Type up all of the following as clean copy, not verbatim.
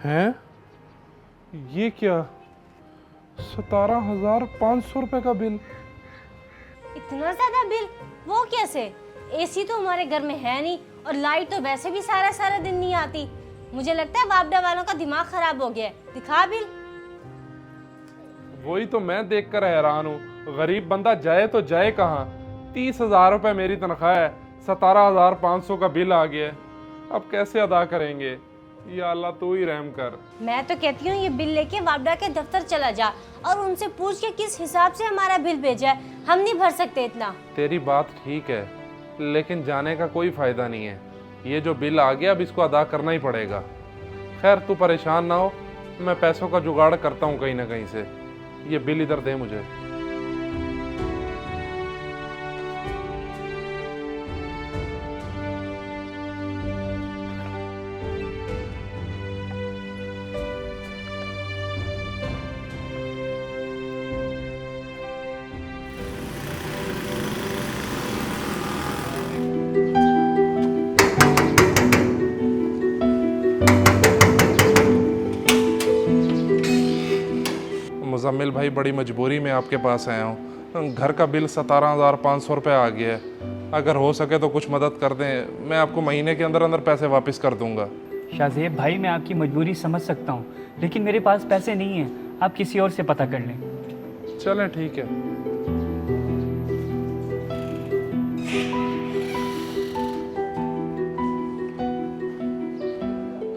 हैं? ये क्या? 17,500 रुपए का बिल। इतना ज्यादा बिल? वो कैसे? एसी तो हमारे घर में है नहीं और लाइट तो वैसे भी सारा सारा दिन नहीं आती। मुझे लगता है वापडा वालों का दिमाग खराब हो गया है। दिखा बिल। वही तो मैं देखकर हैरान हूँ, गरीब बंदा जाए तो जाए कहाँ। 30,000 रुपए मेरी तनख्वाह है, 17,500 का बिल आ गया है। अब कैसे अदा करेंगे? या अल्लाह तू ही रहम कर। मैं तो कहती हूँ ये बिल लेके वापडा के दफ्तर चला जा और उनसे पूछ के किस हिसाब से हमारा बिल भेजा है। हम नहीं भर सकते इतना। तेरी बात ठीक है, लेकिन जाने का कोई फायदा नहीं है। ये जो बिल आ गया अब इसको अदा करना ही पड़ेगा। खैर तू परेशान ना हो, मैं पैसों का जुगाड़ करता हूँ कहीं ना कहीं से। ये बिल इधर दे मुझे। मुज़म्मिल भाई, बड़ी मजबूरी में आपके पास आया हूँ। घर का बिल 17,500 रुपये आ गया है। अगर हो सके तो कुछ मदद कर दें, मैं आपको महीने के अंदर अंदर पैसे वापस कर दूंगा। शाहज़ेब भाई, मैं आपकी मजबूरी समझ सकता हूँ, लेकिन मेरे पास पैसे नहीं हैं। आप किसी और से पता कर लें। चलें ठीक है।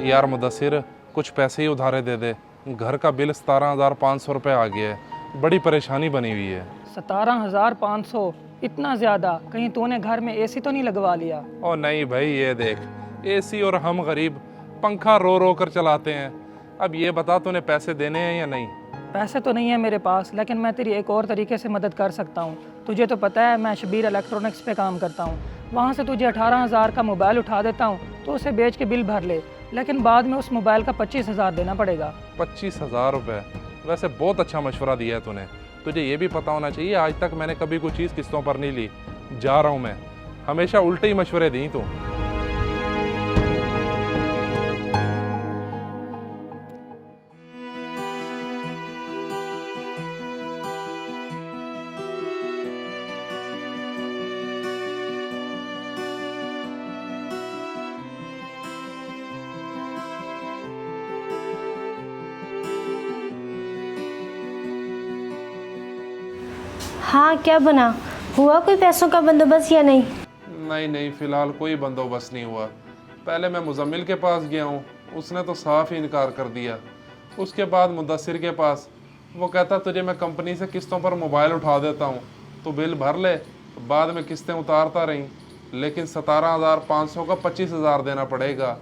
यार मुदस्सिर, कुछ पैसे ही उधारे दे दे। घर का बिल 17,500 रुपये आ गया है। बड़ी परेशानी बनी हुई है। 17,500? इतना ज़्यादा? कहीं तूने घर में एसी तो नहीं लगवा लिया? ओ नहीं भाई, ये देख, एसी और हम गरीब पंखा रो रो कर चलाते हैं। अब ये बता, तूने पैसे देने हैं या नहीं? पैसे तो नहीं है मेरे पास, लेकिन मैं तेरी एक और तरीके से मदद कर सकता हूँ। तुझे तो पता है मैं शबीर इलेक्ट्रॉनिक्स पे काम करता हूँ। वहाँ से तुझे 18,000 का मोबाइल उठा देता हूँ, तो उसे बेच के बिल भर ले, लेकिन बाद में उस मोबाइल का 25,000 देना पड़ेगा। 25,000 रुपये? वैसे बहुत अच्छा मशवरा दिया है तूने। तुझे ये भी पता होना चाहिए, आज तक मैंने कभी कोई चीज़ किस्तों पर नहीं ली। जा रहा हूँ मैं, हमेशा उल्टे ही मशवरे दी तू। हाँ, क्या बना? हुआ कोई पैसों का बंदोबस्त या नहीं? नहीं नहीं, फिलहाल कोई बंदोबस्त नहीं हुआ। पहले मैं मुज़म्मिल के पास गया हूँ, उसने तो साफ ही इनकार कर दिया। उसके बाद मुदस्सिर के पास, वो कहता तुझे मैं कंपनी से किस्तों पर मोबाइल उठा देता हूँ, तो बिल भर ले। तो बाद में किस्तें उतारता रही, लेकिन 17,500 का 25,000 देना पड़ेगा।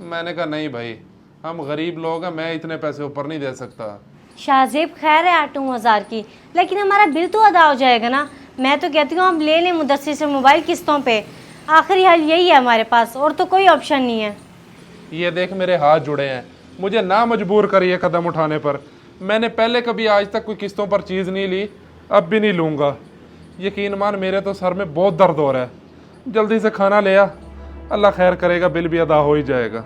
मैंने कहा नहीं भाई, हम गरीब लोग हैं, मैं इतने पैसे ऊपर नहीं दे सकता। शाहजेब खैर है 8-9 हज़ार की, लेकिन हमारा बिल तो अदा हो जाएगा ना। मैं तो कहती हूँ हम ले लें मुदस्सिर से मोबाइल किस्तों पे। आखिरी हल यही है हमारे पास, और तो कोई ऑप्शन नहीं है। ये देख मेरे हाथ जुड़े हैं, मुझे ना मजबूर कर ये कदम उठाने पर। मैंने पहले कभी आज तक कोई किस्तों पर चीज़ नहीं ली, अब भी नहीं लूँगा। यकीन मान, मेरे तो सर में बहुत दर्द हो रहा है। जल्दी से खाना ले आ, अल्लाह खैर करेगा, बिल भी अदा हो ही जाएगा।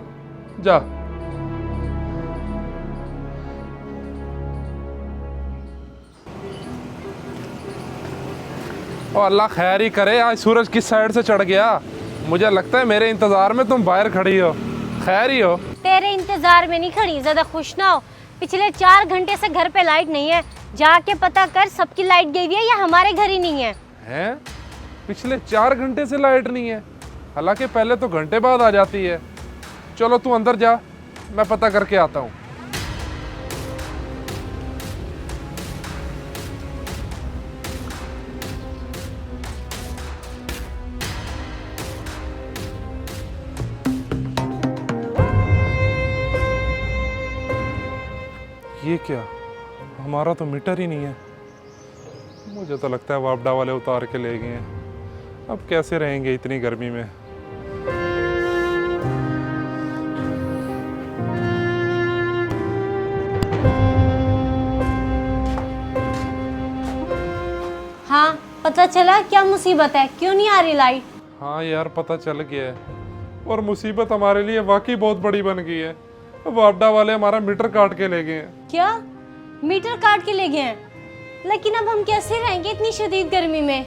जा। और अल्लाह खैर ही करे, आज सूरज किस साइड से चढ़ गया। मुझे लगता है मेरे इंतज़ार में तुम बाहर खड़ी हो। खैर ही हो? तेरे इंतजार में नहीं खड़ी, ज्यादा खुश ना हो। पिछले 4 घंटे से घर पे लाइट नहीं है, जाके पता कर सबकी लाइट गई हुई है या हमारे घर ही नहीं है। हैं? पिछले 4 घंटे से लाइट नहीं है? हालांकि पहले तो घंटे बाद आ जाती है। चलो तू अंदर जा, मैं पता करके आता हूँ। ये क्या, हमारा तो मीटर ही नहीं है। मुझे तो लगता है वापडा वाले उतार के ले गए हैं। अब कैसे रहेंगे इतनी गर्मी में। हाँ, पता चला क्या मुसीबत है? क्यों नहीं आ रही लाइट? हाँ यार, पता चल गया है, और मुसीबत हमारे लिए वाकई बहुत बड़ी बन गई है। वापडा वाले हमारा मीटर काट के ले गए हैं। क्या? मीटर काट के ले गए हैं? लेकिन अब हम कैसे रहेंगे इतनी शदीद गर्मी में?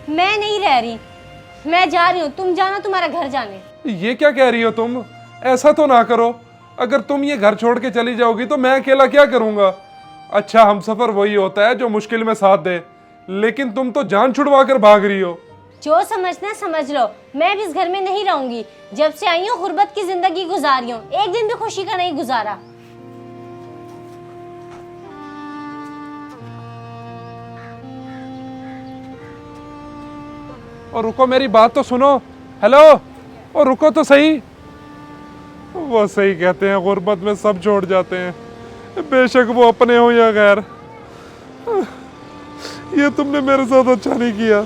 मैं नहीं रह रही, मैं जा रही हूँ, तुम जाना तुम्हारा घर जाने। ये क्या कह रही हो तुम? ऐसा तो ना करो, अगर तुम ये घर छोड़ के चली जाओगी तो मैं अकेला क्या करूंगा? अच्छा, हम सफर वही होता है जो मुश्किल में साथ दे, लेकिन तुम तो जान छुड़वा कर भाग रही हो। जो समझना समझ लो, मैं भी इस घर में नहीं रहूंगी। जब से आई हूँ गुर्बत की जिंदगी गुजारी हूँ, एक दिन भी खुशी का नहीं गुजारा। और रुको, मेरी बात तो सुनो। हेलो, और रुको तो सही। वो सही कहते हैं, गुर्बत में सब छोड़ जाते हैं, बेशक वो अपने हो या गैर। ये तुमने मेरे साथ अच्छा नहीं किया।